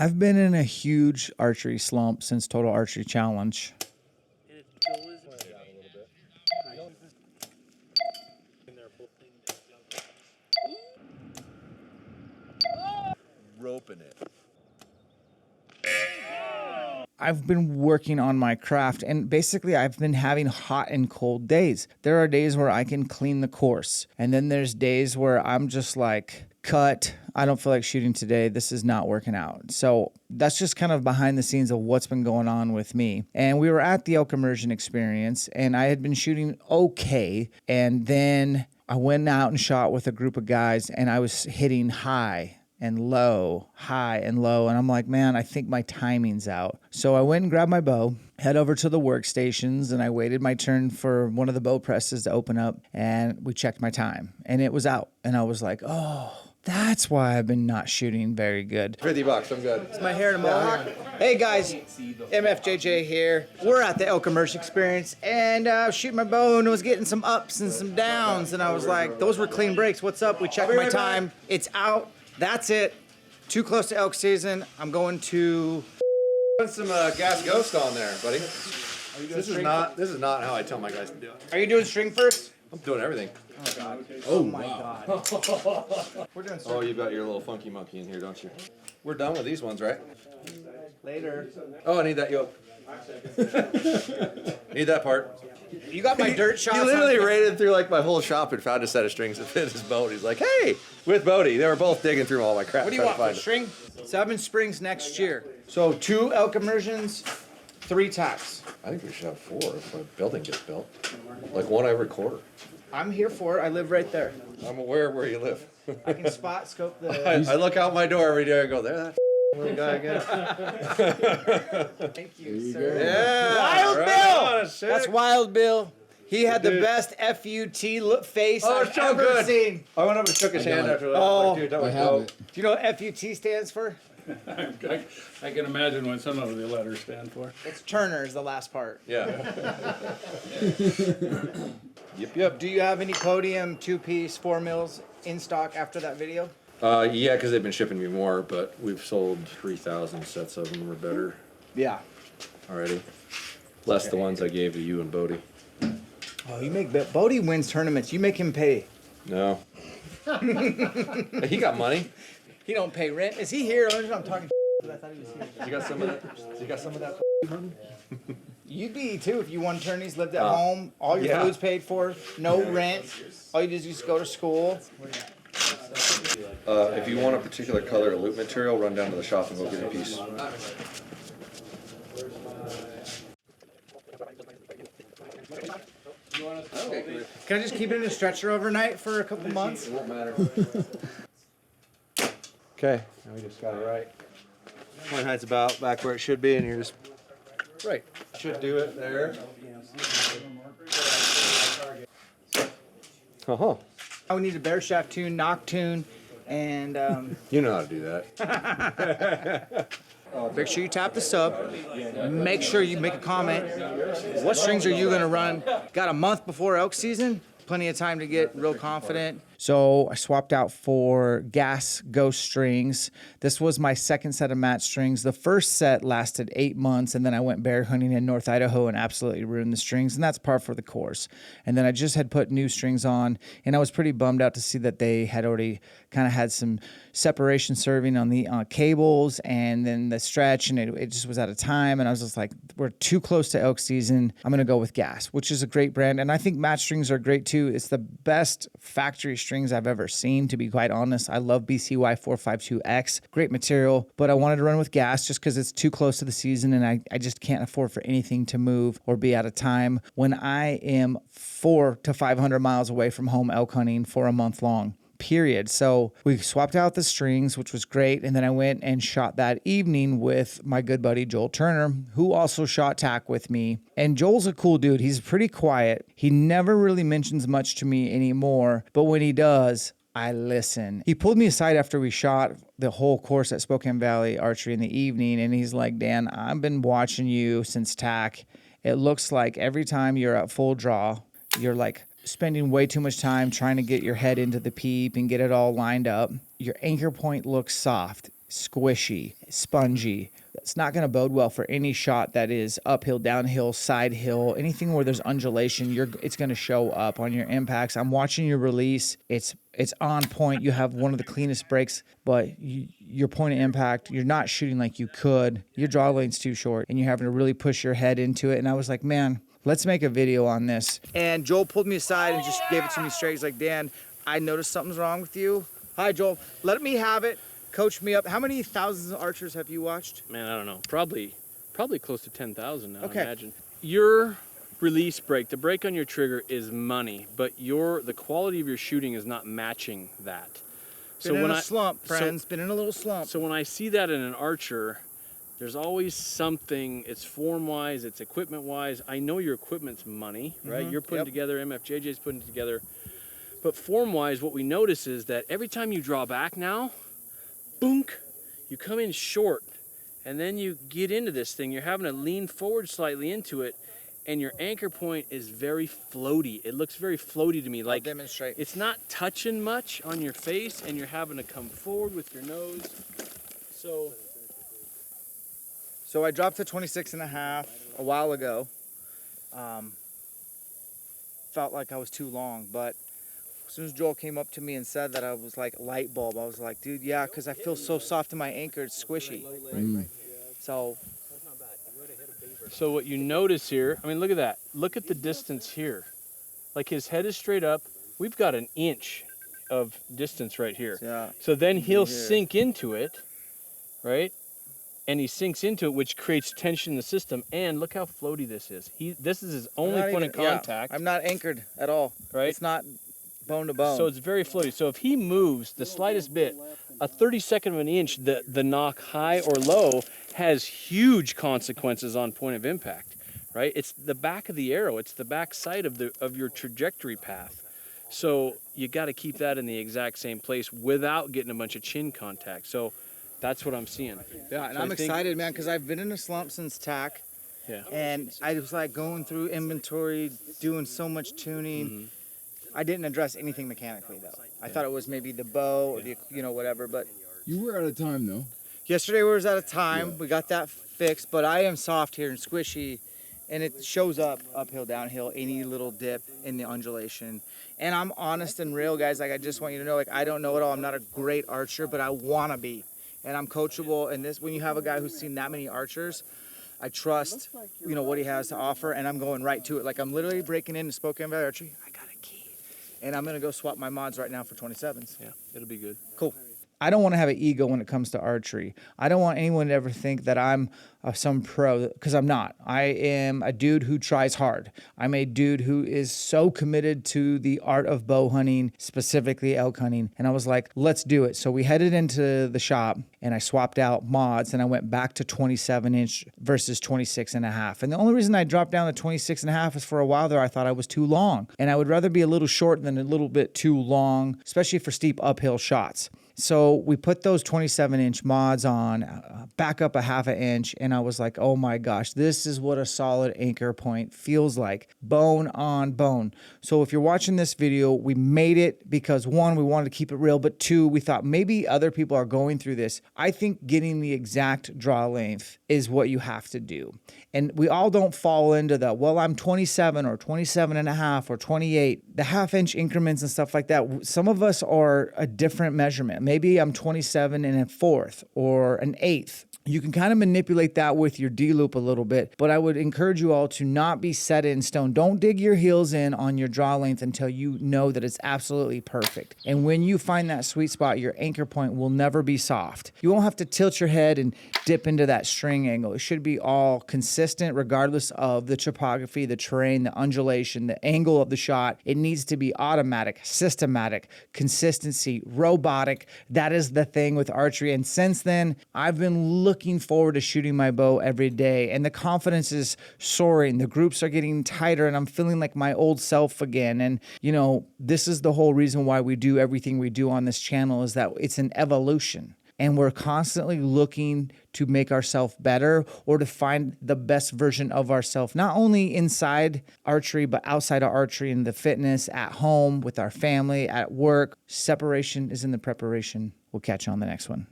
I've been in a huge archery slump since Total Archery Challenge. Roping it. I've been working on my craft, and basically I've been having hot and cold days. There are days where I can clean the course, and then there's days where I'm just like, cut, I don't feel like shooting today. This is not working out. So that's just kind of behind the scenes of what's been going on with me. And we were at the elk immersion experience, and I had been shooting okay, and then I went out and shot with a group of guys, and I was hitting high and low, high and low. And I'm like, man, I think my timing's out. So I went and grabbed my bow, head over to the workstations, and I waited my turn for one of the bow presses to open up, and we checked my time, and it was out. And I was like, oh, that's why I've been not shooting very good. $50, I'm good. It's my hair in a mohawk. Hey guys, MFJJ here. We're at the elk immersion experience, and I was shooting my bow and was getting some ups and some downs, and I was like, those were clean breaks. What's up? We checked my time. It's out. That's it. Too close to elk season. I'm going to Put some gas ghost on there, buddy. This is not how I tell my guys to do it. Are you doing string first? I'm doing everything. Oh god. Oh my wow. god. We're doing string. Oh, you've got your little funky monkey in here, don't you? We're done with these ones, right? Later. Oh, I need that yoke. Need that part. You got my dirt shots. He literally raided through like my whole shop and found a set of strings that fit his boat. He's like, hey, with Bodie. They were both digging through all my crap. What do you want for string? 7 springs next year. So 2 elk immersions, 3 tacks. I think we should have 4 if my building gets built. Like one every quarter. I'm here for it. I live right there. I'm aware of where you live. I can spot scope the. I look out my door every day and go, there that little guy again. Thank you, sir. Yeah. Wild right Bill. on, sick. That's Wild Bill. He had the best FUT look face Oh, I've it's so ever good. seen. I went up and shook his hand after that. Oh, Dude, that I was have dope. it. Do you know what FUT stands for? I can imagine what some of the letters stand for. It's Turner is the last part. Yeah. Yep. Do you have any podium 2-piece 4 mils in stock after that video? Yeah, because they've been shipping me more, but we've sold 3,000 sets of them or better Yeah. already. Less the ones I gave to you and Bodie. Oh, you make Bodie wins tournaments. You make him pay. No. He got money. He don't pay rent. Is he here? I'm talking. I thought he was here. You got some of that? You got some of that money? You'd be too if you won tourneys, lived at home, all your yeah. food's paid for, no rent. All you do is just go to school. If you want a particular color of loop material, run down to the shop and go get a piece. Can I just keep it in a stretcher overnight for a couple months? It won't matter. Okay, now we just got it right. Point height's about back where it should be, and you're just right. Should do it there. Uh-huh. I would need a bear shaft tune, knock tune, and You know how to do that. make sure you tap the sub. Make sure you make a comment. What strings are you going to run? Got a month before elk season? Plenty of time to get real confident. So I swapped out for Gas Ghost strings. This was my second set of match strings. The first set lasted 8 months, and then I went bear hunting in North Idaho and absolutely ruined the strings, and that's par for the course. And then I just had put new strings on, and I was pretty bummed out to see that they had already kind of had some separation serving on the cables, and then the stretch, and it just was out of time. And I was just like, we're too close to elk season. I'm going to go with Gas, which is a great brand. And I think match strings are great too. It's the best factory strings I've ever seen, to be quite honest. I love BCY 452X, great material, but I wanted to run with Gas just because it's too close to the season, and I just can't afford for anything to move or be out of time when I am 400 to 500 miles away from home elk hunting for a month long. Period. So we swapped out the strings, which was great. And then I went and shot that evening with my good buddy Joel Turner, who also shot tack with me. And Joel's a cool dude. He's pretty quiet. He never really mentions much to me anymore. But when he does, I listen. He pulled me aside after we shot the whole course at Spokane Valley Archery in the evening. And he's like, Dan, I've been watching you since tack. It looks like every time you're at full draw, you're like spending way too much time trying to get your head into the peep and get it all lined up. Your anchor point looks soft. squishy, spongy. It's not going to bode well for any shot that is uphill, downhill, side hill, anything where there's undulation. It's going to show up on your impacts. I'm watching your release. It's on point. You have one of the cleanest breaks, but your point of impact, you're not shooting like you could. Your draw lane's too short, and you're having to really push your head into it. And I was like, man, let's make a video on this. And Joel pulled me aside and just gave it to me straight. He's like, Dan, I noticed something's wrong with you. Hi, Joel. Let me have it. Coach me up. How many thousands of archers have you watched? Man, I don't know. Probably close to 10,000 now, Okay. I imagine. Your release brake, the brake on your trigger is money, but the quality of your shooting is not matching that. Been in a slump, friends. Been in a little slump. So when I see that in an archer, there's always something. It's form-wise, it's equipment-wise. I know your equipment's money, right? You're putting together, MFJJ's putting it together. But form-wise, what we notice is that every time you draw back now, boonk, you come in short, and then you get into this thing. You're having to lean forward slightly into it, and your anchor point is very floaty. It looks very floaty to me. Like, I'll demonstrate. it's not touching much on your face, and you're having to come forward with your nose. So I dropped to 26.5 a while ago. Felt like I was too long, but as soon as Joel came up to me and said that, I was like light bulb. I was like, dude, yeah, because I feel so soft in my anchor, it's squishy. So what you notice here, I mean, look at that. Look at the distance here. Like, his head is straight up. We've got an inch of distance right here. yeah, So then he'll sink into it, right? And he sinks into it, which creates tension in the system. And look how floaty this is. This is his only point of contact. I'm not anchored at all. Right? It's not bone to bone. So it's very floaty. So if he moves the slightest bit, a 32nd of an inch, the knock high or low has huge consequences on point of impact, right? It's the back of the arrow. It's the back side of your trajectory path. So you got to keep that in the exact same place without getting a bunch of chin contact. So that's what I'm seeing. Yeah, and So I'm excited, man, because I've been in a slump since TAC. Yeah. And I was like going through inventory, doing so much tuning. I didn't address anything mechanically though. I thought it was maybe the bow or the, whatever, but You were out of time though. yesterday we was out of time. We got that fixed, but I am soft here and squishy, and it shows up uphill, downhill, any little dip in the undulation. And I'm honest and real, guys. Like, I just want you to know, like, I don't know it all. I'm not a great archer, but I want to be. And I'm coachable. And when you have a guy who's seen that many archers, I trust, what he has to offer, and I'm going right to it. Like, I'm literally breaking into Spokane Valley Archery. I got a key. And I'm going to go swap my mods right now for 27s. Yeah, it'll be good. Cool. I don't want to have an ego when it comes to archery. I don't want anyone to ever think that I'm some pro, because I'm not. I am a dude who tries hard. I'm a dude who is so committed to the art of bow hunting, specifically elk hunting. And I was like, let's do it. So we headed into the shop and I swapped out mods and I went back to 27-inch versus 26.5. And the only reason I dropped down to 26.5 is for a while there I thought I was too long. And I would rather be a little short than a little bit too long, especially for steep uphill shots. So we put those 27-inch mods on, back up a half an inch, and I was like, oh my gosh, this is what a solid anchor point feels like, bone on bone. So if you're watching this video, we made it because one, we wanted to keep it real, but two, we thought maybe other people are going through this. I think getting the exact draw length is what you have to do. And we all don't fall into the, well, I'm 27 or 27.5 or 28, the half-inch increments and stuff like that. Some of us are a different measurement. Maybe I'm 27 and a fourth or an eighth. You can kind of manipulate that with your D-loop a little bit, but I would encourage you all to not be set in stone. Don't dig your heels in on your draw length until you know that it's absolutely perfect. And when you find that sweet spot, your anchor point will never be soft. You won't have to tilt your head and dip into that string angle. It should be all consistent regardless of the topography, the terrain, the undulation, the angle of the shot. It needs to be automatic, systematic, consistency, robotic. That is the thing with archery. And since then, I've been looking forward to shooting my bow every day, and the confidence is soaring. The groups are getting tighter, and I'm feeling like my old self again. And, this is the whole reason why we do everything we do on this channel, is that it's an evolution. And we're constantly looking to make ourselves better or to find the best version of ourselves, not only inside archery, but outside of archery, in the fitness, at home, with our family, at work. Separation is in the preparation. We'll catch you on the next one.